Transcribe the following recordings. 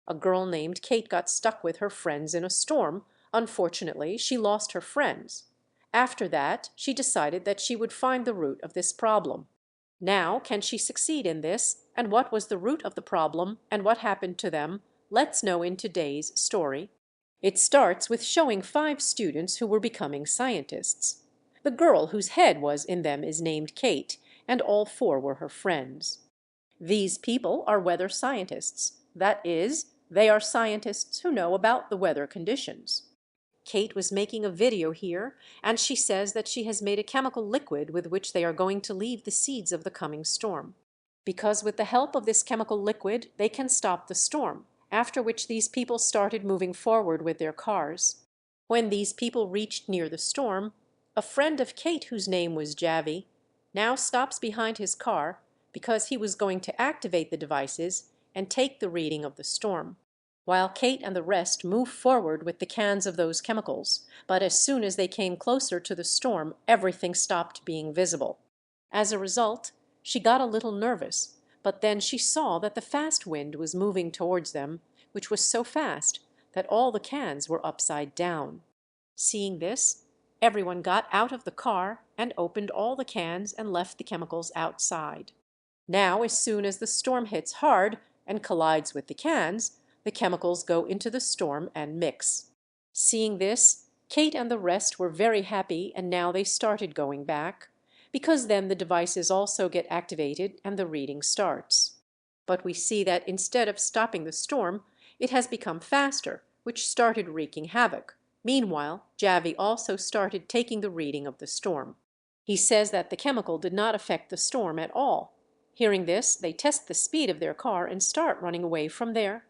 A girl named Kate got stuck with her friends in a storm. Unfortunately, she lost her friends. After that, she decided that she would find the root of this problem. Now, can she succeed in this, and what was the root of the problem, and what happened to them? Let's know in today's story. It starts with showing 5 students who were becoming scientists. The girl whose head was in them is named Kate, and all 4 were her friends. These people are weather scientists. That is, they are scientists who know about the weather conditions. Kate was making a video here, and she says that she has made a chemical liquid with which they are going to leave the seeds of the coming storm. Because with the help of this chemical liquid, they can stop the storm, after which these people started moving forward with their cars. When these people reached near the storm, a friend of Kate, whose name was Javi, now stops behind his car because he was going to activate the devices and take the reading of the storm, while Kate and the rest moved forward with the cans of those chemicals. But as soon as they came closer to the storm, everything stopped being visible. As a result, she got a little nervous, but then she saw that the fast wind was moving towards them, which was so fast that all the cans were upside down. Seeing this, everyone got out of the car and opened all the cans and left the chemicals outside. Now, as soon as the storm hits hard and collides with the cans, the chemicals go into the storm and mix. Seeing this, Kate and the rest were very happy, and now they started going back, because then the devices also get activated and the reading starts. But we see that instead of stopping the storm, it has become faster, which started wreaking havoc. Meanwhile, Javi also started taking the reading of the storm. He says that the chemical did not affect the storm at all. Hearing this, they test the speed of their car and start running away from there.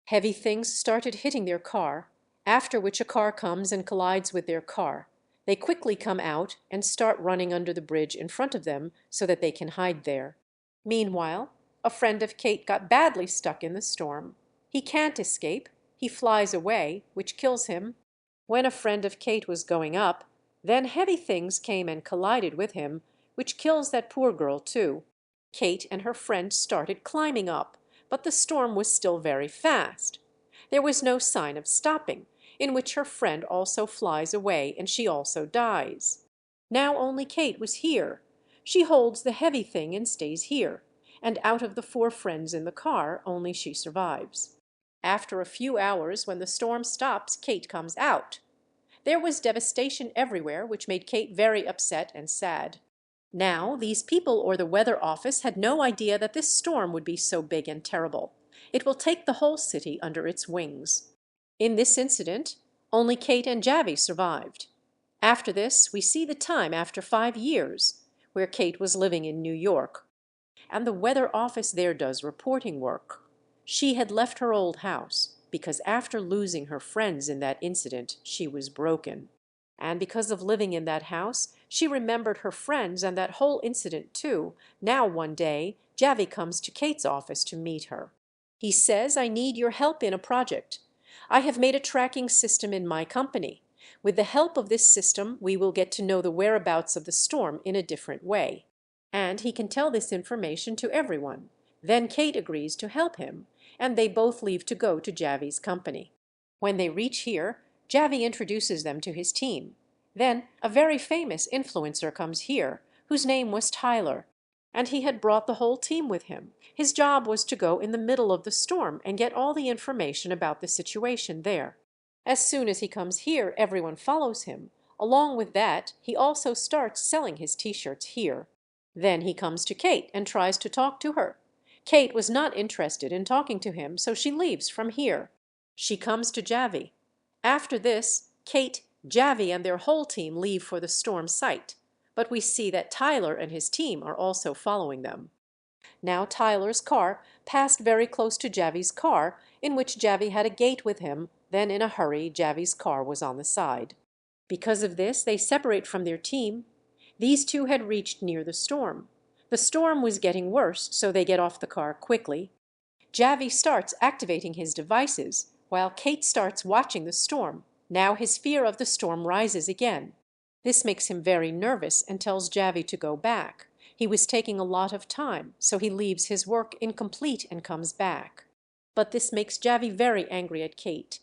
Heavy things started hitting their car, after which a car comes and collides with their car. They quickly come out and start running under the bridge in front of them so that they can hide there. Meanwhile, a friend of Kate got badly stuck in the storm. He can't escape. He flies away, which kills him. When a friend of Kate was going up, then heavy things came and collided with him, which kills that poor girl too. Kate and her friend started climbing up, but the storm was still very fast. There was no sign of stopping, in which her friend also flies away and she also dies. Now only Kate was here. She holds the heavy thing and stays here, and out of the 4 friends in the car, only she survives. After a few hours, when the storm stops, Kate comes out. There was devastation everywhere, which made Kate very upset and sad. Now, these people or the weather office had no idea that this storm would be so big and terrible. It will take the whole city under its wings. In this incident, only Kate and Javi survived. After this, we see the time after 5 years, where Kate was living in New York, and the weather office there does reporting work. She had left her old house, because after losing her friends in that incident, she was broken. And because of living in that house, she remembered her friends and that whole incident too. Now one day, Javi comes to Kate's office to meet her. He says, "I need your help in a project. I have made a tracking system in my company. With the help of this system, we will get to know the whereabouts of the storm in a different way." And he can tell this information to everyone. Then Kate agrees to help him, and they both leave to go to Javi's company. When they reach here, Javi introduces them to his team. Then a very famous influencer comes here, whose name was Tyler, and he had brought the whole team with him. His job was to go in the middle of the storm and get all the information about the situation there. As soon as he comes here, everyone follows him. Along with that, he also starts selling his T-shirts here. Then he comes to Kate and tries to talk to her. Kate was not interested in talking to him, so she leaves from here. She comes to Javi. After this, Kate, Javi, and their whole team leave for the storm site, but we see that Tyler and his team are also following them. Now Tyler's car passed very close to Javi's car, in which Javi had a gate with him. Then in a hurry, Javi's car was on the side. Because of this, they separate from their team. These 2 had reached near the storm. The storm was getting worse, so they get off the car quickly. Javi starts activating his devices, while Kate starts watching the storm. Now his fear of the storm rises again. This makes him very nervous and tells Javi to go back. He was taking a lot of time, so he leaves his work incomplete and comes back. but this makes Javi very angry at Kate.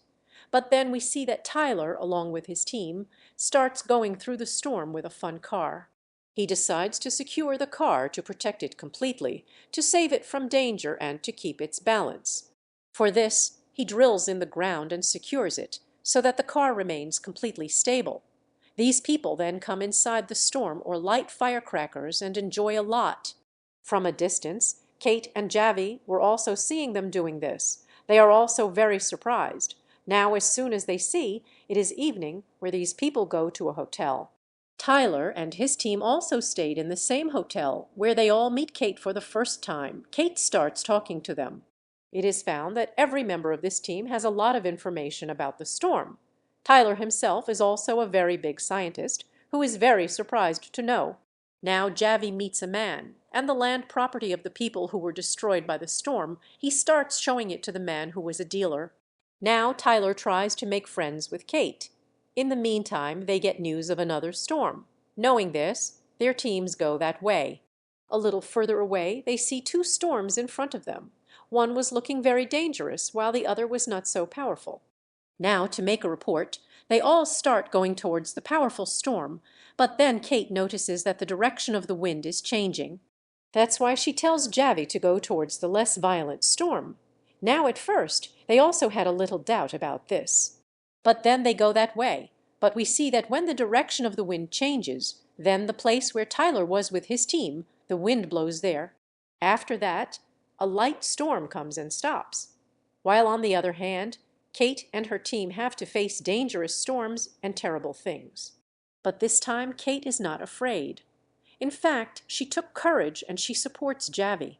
But then we see that Tyler, along with his team, starts going through the storm with a fun car. He decides to secure the car to protect it completely, to save it from danger and to keep its balance. For this, he drills in the ground and secures it, so that the car remains completely stable. These people then come inside the storm or light firecrackers and enjoy a lot. From a distance, Kate and Javi were also seeing them doing this. They are also very surprised. Now, as soon as they see it is evening, where these people go to a hotel. Tyler and his team also stayed in the same hotel, where they all meet Kate for the first time. Kate starts talking to them. It is found that every member of this team has a lot of information about the storm. Tyler himself is also a very big scientist, who is very surprised to know. Now Javi meets a man, and the land property of the people who were destroyed by the storm, he starts showing it to the man who was a dealer. Now Tyler tries to make friends with Kate. In the meantime, they get news of another storm. Knowing this, their teams go that way. A little further away, they see two storms in front of them. One was looking very dangerous, while the other was not so powerful. Now, to make a report, they all start going towards the powerful storm, but then Kate notices that the direction of the wind is changing. That's why she tells Javi to go towards the less violent storm. Now, at first, they also had a little doubt about this. But then they go that way. But we see that when the direction of the wind changes, then the place where Tyler was with his team, the wind blows there. After that, a light storm comes and stops. While on the other hand, Kate and her team have to face dangerous storms and terrible things. But this time Kate is not afraid. In fact, she took courage and she supports Javi.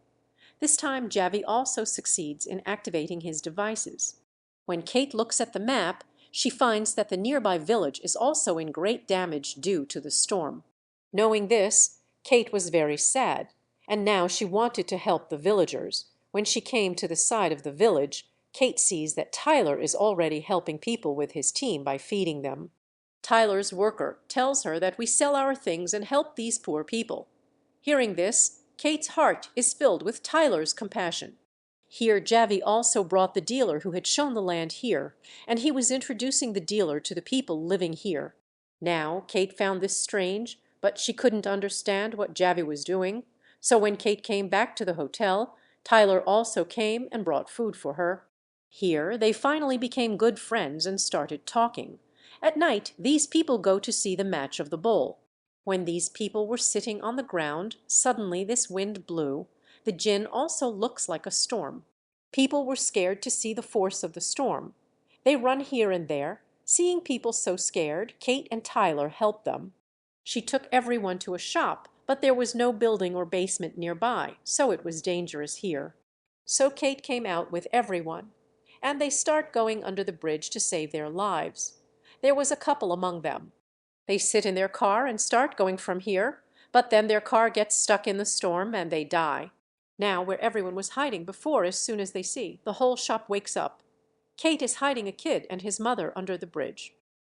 This time Javi also succeeds in activating his devices. When Kate looks at the map, she finds that the nearby village is also in great damage due to the storm. Knowing this, Kate was very sad, and now she wanted to help the villagers. When she came to the side of the village, Kate sees that Tyler is already helping people with his team by feeding them. Tyler's worker tells her that we sell our things and help these poor people. Hearing this, Kate's heart is filled with Tyler's compassion. Here Javi also brought the dealer who had shown the land here, and he was introducing the dealer to the people living here. Now Kate found this strange, but she couldn't understand what Javi was doing. So when Kate came back to the hotel, Tyler also came and brought food for her. Here they finally became good friends and started talking. At night these people go to see the match of the bowl. When these people were sitting on the ground, suddenly this wind blew. The djinn also looks like a storm. People were scared to see the force of the storm. They run here and there. Seeing people so scared, Kate and Tyler helped them. She took everyone to a shop, but there was no building or basement nearby, so it was dangerous here. So Kate came out with everyone, and they start going under the bridge to save their lives. There was a couple among them. They sit in their car and start going from here, but then their car gets stuck in the storm and they die. Now, where everyone was hiding before, as soon as they see, the whole shop wakes up. Kate is hiding a kid and his mother under the bridge,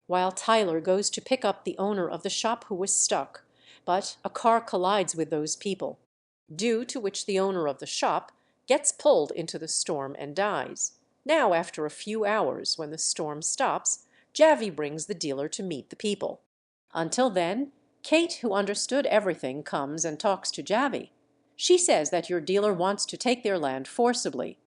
while Tyler goes to pick up the owner of the shop who was stuck, but a car collides with those people, due to which the owner of the shop gets pulled into the storm and dies. Now, after a few hours, when the storm stops, Javi brings the dealer to meet the people. Until then, Kate, who understood everything, comes and talks to Javi. She says that your dealer wants to take their land forcibly.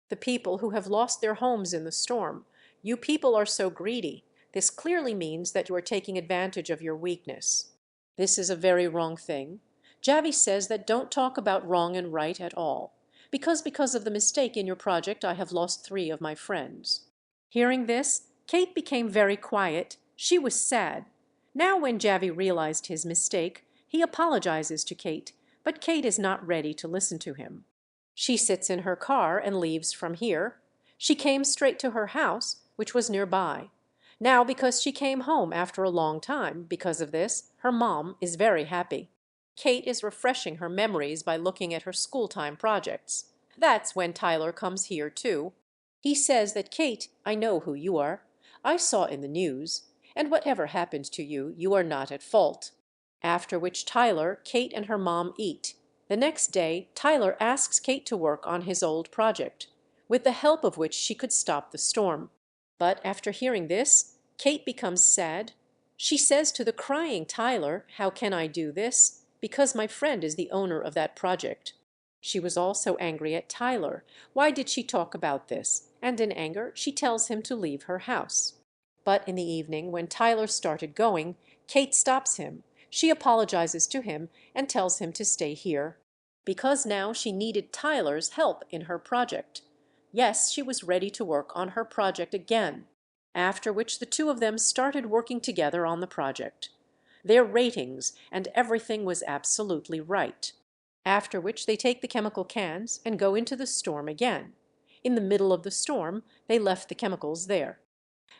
The people who have lost their homes in the storm, you people are so greedy. This clearly means that you are taking advantage of your weakness. This is a very wrong thing. Javi says that don't talk about wrong and right at all, because of the mistake in your project I have lost 3 of my friends. Hearing this, Kate became very quiet. She was sad. Now when Javi realized his mistake, he apologizes to Kate, but Kate is not ready to listen to him. She sits in her car and leaves from here. She came straight to her house, which was nearby. Now, because she came home after a long time, because of this, her mom is very happy. Kate is refreshing her memories by looking at her school-time projects. That's when Tyler comes here, too. He says that, Kate, I know who you are. I saw in the news, and whatever happened to you, you are not at fault. After which Tyler, Kate, and her mom eat. The next day, Tyler asks Kate to work on his old project. with the help of which she could stop the storm. But after hearing this, Kate becomes sad. She says to the crying Tyler, "How can I do this? Because my friend is the owner of that project." She was also angry at Tyler. Why did she talk about this? And in anger, she tells him to leave her house. But in the evening, when Tyler started going, Kate stops him. She apologizes to him and tells him to stay here, because now she needed Tyler's help in her project. Yes, she was ready to work on her project again, after which the two of them started working together on the project. Their ratings and everything was absolutely right. After which they take the chemical cans and go into the storm again. In the middle of the storm, they left the chemicals there.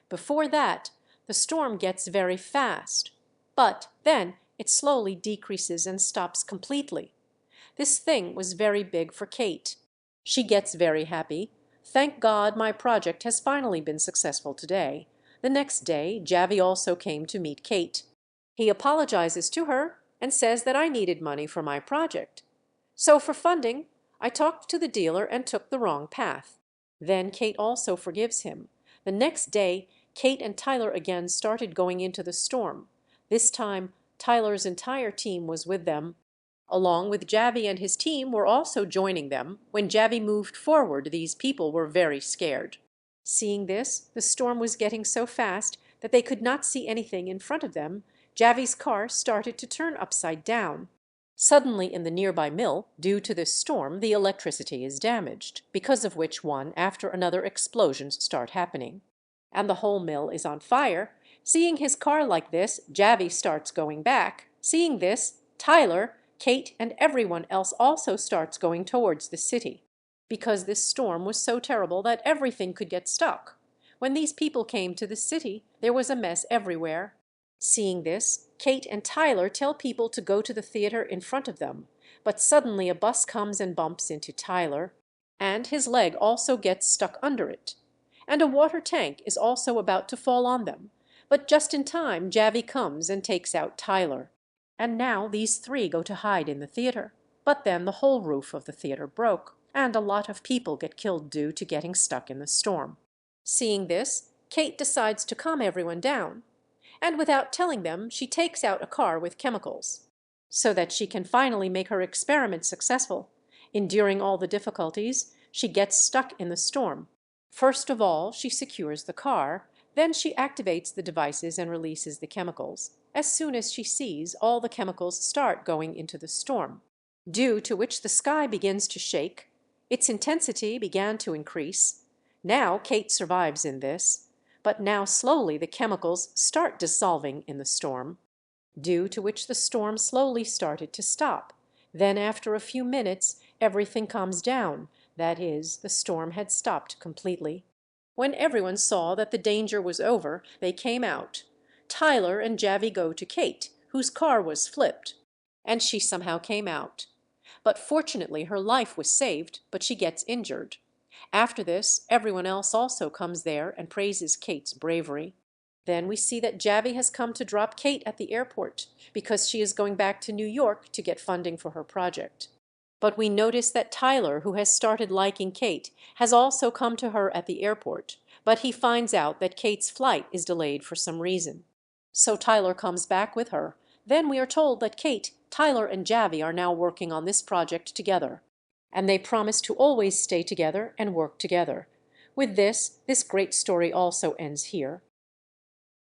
Before that, the storm gets very fast, but then it slowly decreases and stops completely. This thing was very big for Kate. She gets very happy. "Thank God, my project has finally been successful today." The next day, Javi also came to meet Kate. He apologizes to her and says that I needed money for my project. So for funding, I talked to the dealer and took the wrong path. Then Kate also forgives him. The next day, Kate and Tyler again started going into the storm. This time, Tyler's entire team was with them. Along with Javi and his team were also joining them. When Javi moved forward, these people were very scared. Seeing this, the storm was getting so fast that they could not see anything in front of them. Javi's car started to turn upside down. Suddenly in the nearby mill, due to this storm, the electricity is damaged, because of which one after another explosions start happening. And the whole mill is on fire. Seeing his car like this, Javi starts going back. Seeing this, Tyler, Kate, and everyone else also starts going towards the city, because this storm was so terrible that everything could get stuck. When these people came to the city, there was a mess everywhere. Seeing this, Kate and Tyler tell people to go to the theater in front of them, but suddenly a bus comes and bumps into Tyler, and his leg also gets stuck under it. And a water tank is also about to fall on them, but just in time Javi comes and takes out Tyler. And now these three go to hide in the theater. But then the whole roof of the theater broke, and a lot of people get killed due to getting stuck in the storm. Seeing this, Kate decides to calm everyone down, and without telling them, she takes out a car with chemicals, so that she can finally make her experiment successful. Enduring all the difficulties, she gets stuck in the storm. First of all, she secures the car, then she activates the devices and releases the chemicals. As soon as she sees, all the chemicals start going into the storm, due to which the sky begins to shake. Its intensity began to increase. Now Kate survives in this, but now slowly the chemicals start dissolving in the storm, due to which the storm slowly started to stop. Then after a few minutes, everything calms down. That is, the storm had stopped completely. When everyone saw that the danger was over, they came out. Tyler and Javi go to Kate, whose car was flipped, and she somehow came out. But fortunately her life was saved, but she gets injured. After this, everyone else also comes there and praises Kate's bravery. Then we see that Javi has come to drop Kate at the airport, because she is going back to New York to get funding for her project. But we notice that Tyler, who has started liking Kate, has also come to her at the airport, but he finds out that Kate's flight is delayed for some reason. So Tyler comes back with her. Then we are told that Kate, Tyler, and Javi are now working on this project together, and they promise to always stay together and work together. With this great story also ends here.